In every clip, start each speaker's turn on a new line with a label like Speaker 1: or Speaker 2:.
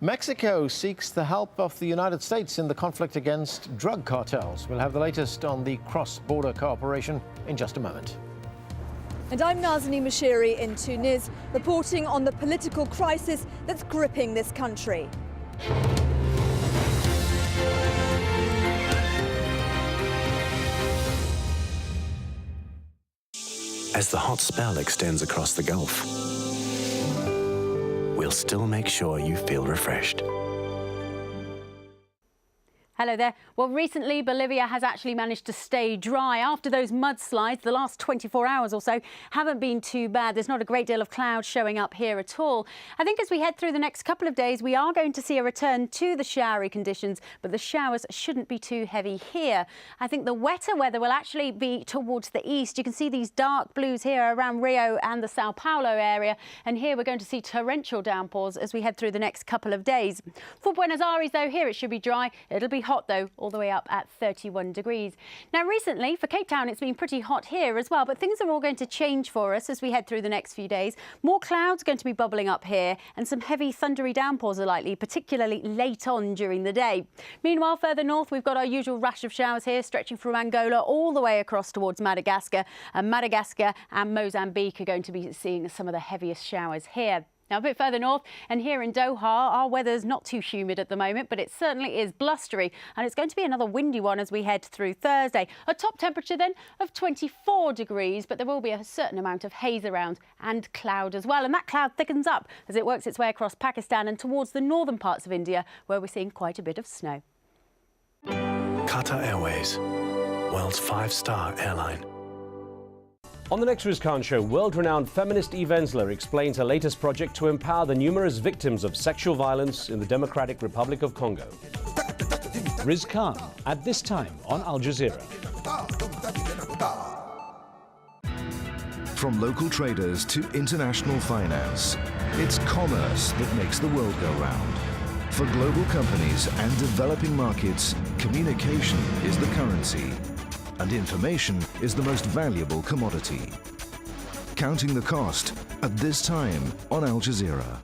Speaker 1: Mexico seeks the help of the United States in the conflict against drug cartels. We'll have the latest on the cross-border cooperation in just a moment.
Speaker 2: And I'm Nazanin Moshiri in Tunis, reporting on the political crisis that's gripping this country.
Speaker 3: As the hot spell extends across the Gulf, we'll still make sure you feel refreshed.
Speaker 4: Hello there. Well, recently Bolivia has actually managed to stay dry after those mudslides. The last 24 hours or so haven't been too bad. There's not a great deal of cloud showing up here at all. I think as we head through the next couple of days, we are going to see a return to the showery conditions, but the showers shouldn't be too heavy here. I think the wetter weather will actually be towards the east. You can see these dark blues here around Rio and the Sao Paulo area. And here we're going to see torrential downpours as we head through the next couple of days. For Buenos Aires, though, here it should be dry. It'll be hot, though, all the way up at 31 degrees. Now, recently, for Cape Town, it's been pretty hot here as well, but things are all going to change for us as we head through the next few days. More clouds going to be bubbling up here, and some heavy thundery downpours are likely, particularly late on during the day. Meanwhile, further north, we've got our usual rash of showers here, stretching from Angola all the way across towards Madagascar. And Madagascar and Mozambique are going to be seeing some of the heaviest showers here. Now, a bit further north, and here in Doha, our weather's not too humid at the moment, but it certainly is blustery, and it's going to be another windy one as we head through Thursday. A top temperature then of 24 degrees, but there will be a certain amount of haze around and cloud as well, and that cloud thickens up as it works its way across Pakistan and towards the northern parts of India, where we're seeing quite a bit of snow.
Speaker 3: Qatar Airways, world's 5-star airline.
Speaker 5: On the next Riz Khan Show, world-renowned feminist Eve Ensler explains her latest project to empower the numerous victims of sexual violence in the Democratic Republic of Congo.
Speaker 6: Riz Khan, at this time on Al Jazeera.
Speaker 7: From local traders to international finance, it's commerce that makes the world go round. For global companies and developing markets, communication is the currency. And information is the most valuable commodity. Counting the cost at this time on Al Jazeera.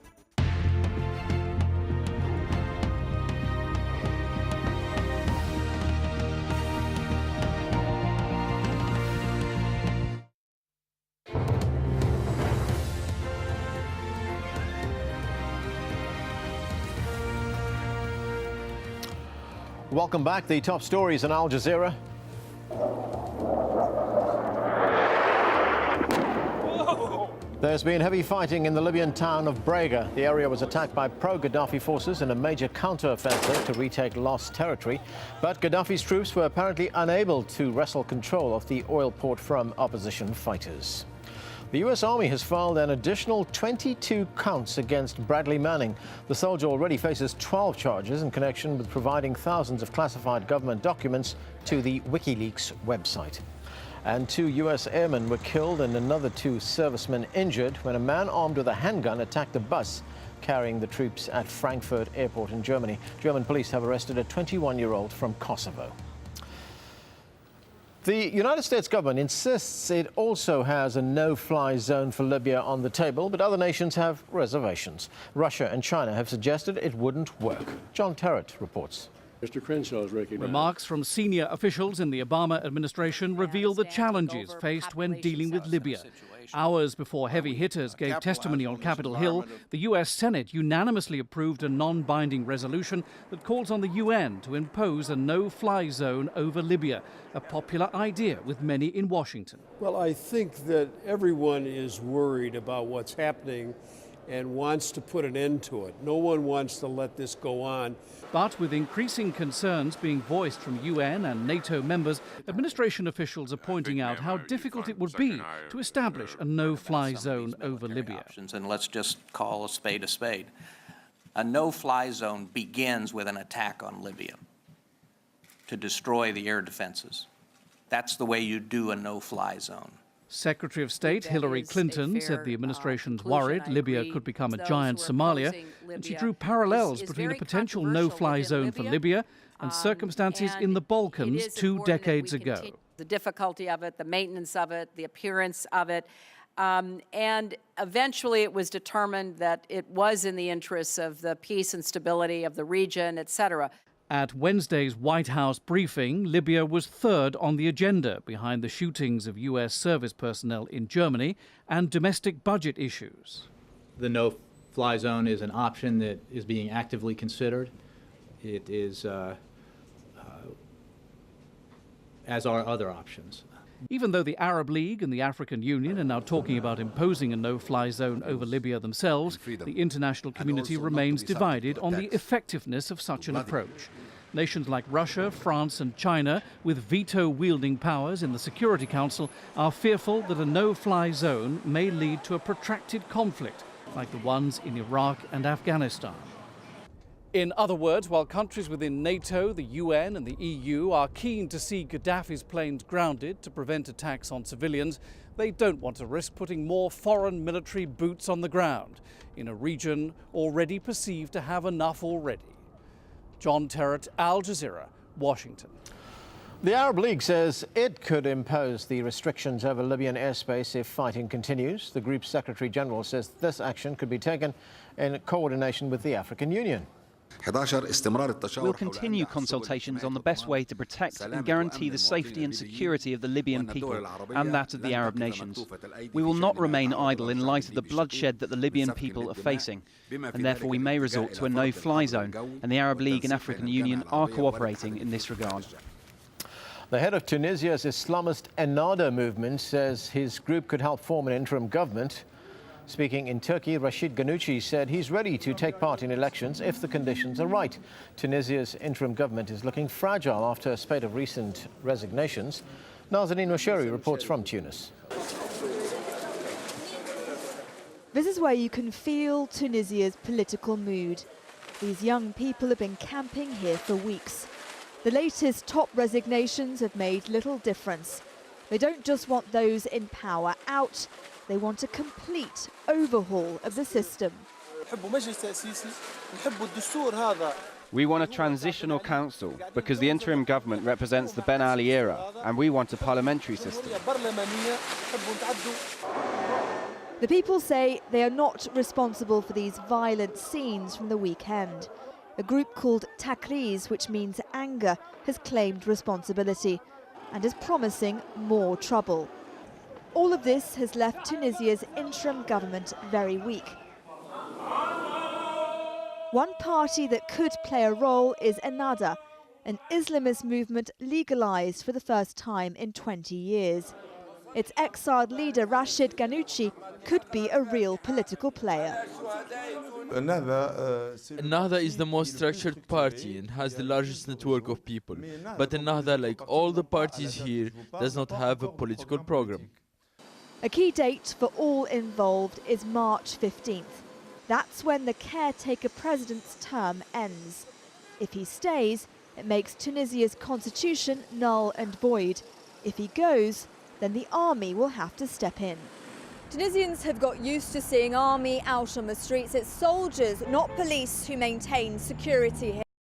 Speaker 1: Welcome back. The top stories on Al Jazeera. There's been heavy fighting in the Libyan town of Brega. The area was attacked by pro-Gaddafi forces in a major counter-offensive to retake lost territory. But Gaddafi's troops were apparently unable to wrestle control of the oil port from opposition fighters. The U.S. Army has filed an additional 22 counts against Bradley Manning. The soldier already faces 12 charges in connection with providing thousands of classified government documents to the WikiLeaks website. And 2 U.S. airmen were killed and another 2 servicemen injured when a man armed with a handgun attacked a bus carrying the troops at Frankfurt Airport in Germany. German police have arrested a 21-year-old from Kosovo. The United States government insists it also has a no-fly zone for Libya on the table, but other nations have reservations. Russia and China have suggested it wouldn't work. John Terrett reports.
Speaker 8: Mr. Crenshaw is recognized.
Speaker 9: Remarks from senior officials in the Obama administration reveal the challenges faced when dealing with Libya. Hours before heavy hitters gave testimony on Capitol Hill, the U.S. Senate unanimously approved a non-binding resolution that calls on the UN to impose a no-fly zone over Libya, a popular idea with many in Washington.
Speaker 8: Well, I think that everyone is worried about what's happening and wants to put an end to it. No one wants to let this go on.
Speaker 9: But with increasing concerns being voiced from UN and NATO members, administration officials are pointing out how difficult it would be to establish a no-fly zone over Libya.
Speaker 10: And let's just call a spade a spade. A no-fly zone begins with an attack on Libya to destroy the air defenses. That's the way you do a no-fly zone.
Speaker 9: Secretary of State Hillary Clinton said the administration's worried Libya could become a giant Somalia, and she drew parallels between a potential no-fly zone for Libya and circumstances in the Balkans 2 decades ago.
Speaker 11: The difficulty of it, the maintenance of it, the appearance of it, And eventually it was determined that it was in the interests of the peace and stability of the region, etc.
Speaker 9: At Wednesday's White House briefing, Libya was third on the agenda behind the shootings of U.S. service personnel in Germany and domestic budget issues.
Speaker 12: The no-fly zone is an option that is being actively considered. It is, as are other options.
Speaker 9: Even though the Arab League and the African Union are now talking about imposing a no-fly zone over Libya themselves, the international community remains divided on the effectiveness of such an approach. Nations like Russia, France and China, with veto-wielding powers in the Security Council, are fearful that a no-fly zone may lead to a protracted conflict, like the ones in Iraq and Afghanistan. In other words, while countries within NATO, the UN and the EU are keen to see Gaddafi's planes grounded to prevent attacks on civilians, they don't want to risk putting more foreign military boots on the ground in a region already perceived to have enough already. John Terrett, Al Jazeera, Washington.
Speaker 1: The Arab League says it could impose the restrictions over Libyan airspace if fighting continues. The group's Secretary General says this action could be taken in coordination with the African Union.
Speaker 13: We'll continue consultations on the best way to protect and guarantee the safety and security of the Libyan people and that of the Arab nations. We will not remain idle in light of the bloodshed that the Libyan people are facing, and therefore we may resort to a no-fly zone, and the Arab League and African Union are cooperating in this regard.
Speaker 1: The head of Tunisia's Islamist Ennahda movement says his group could help form an interim government. Speaking in Turkey, Rashid Ghannouchi said he's ready to take part in elections if the conditions are right. Tunisia's interim government is looking fragile after a spate of recent resignations. Nazanin Mosheri reports from Tunis.
Speaker 2: This is where you can feel Tunisia's political mood. These young people have been camping here for weeks. The latest top resignations have made little difference. They don't just want those in power out, they want a complete overhaul of the system.
Speaker 13: We want a transitional council because the interim government represents the Ben Ali era, and we want a parliamentary system.
Speaker 2: The people say they are not responsible for these violent scenes from the weekend. A group called Takriz, which means anger, has claimed responsibility and is promising more trouble. All of this has left Tunisia's interim government very weak. One party that could play a role is Ennahda, an Islamist movement legalized for the first time in 20 years. Its exiled leader, Rashid Ghannouchi, could be a real political player.
Speaker 14: Ennahda is the most structured party and has the largest network of people. But Ennahda, like all the parties here, does not have a political program.
Speaker 2: A key date for all involved is March 15th. That's when the caretaker president's term ends. If he stays, it makes Tunisia's constitution null and void. If he goes, then the army will have to step in. Tunisians have got used to seeing army out on the streets. It's soldiers, not police, who maintain security here.